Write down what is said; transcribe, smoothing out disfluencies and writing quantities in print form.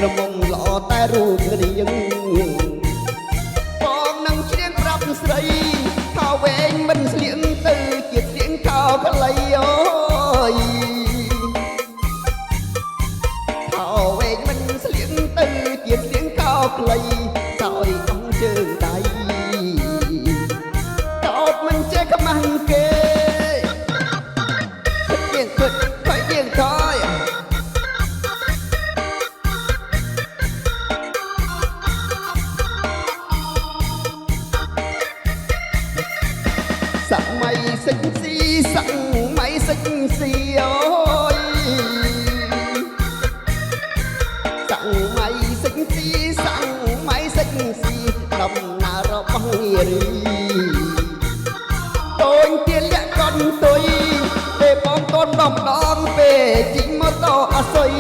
ក្រមុំល្អតែរូបរាងបងនឹងច្រៀងប្រាប់ស្រីថាវែងមិនស្លៀងទៅជាស្លៀងខោខ្លីអូយថាវែងមិនស្លៀងទៅជាស្លៀងខោខ្លីសោយអង្គជើងដៃតោតមិនចេះខ្មាំងគេទៀងគិតទៅទៀងថយសម័យសិចស៊ីសម័យសិចស៊ីអូយសម័យសិចស៊ីសម័យសិចស៊ីដំណើររបស់នារីតូនទៀនលាក់កន់ទុយពេលបងកូនដំដងពេលជីងម៉ូតូអសុយ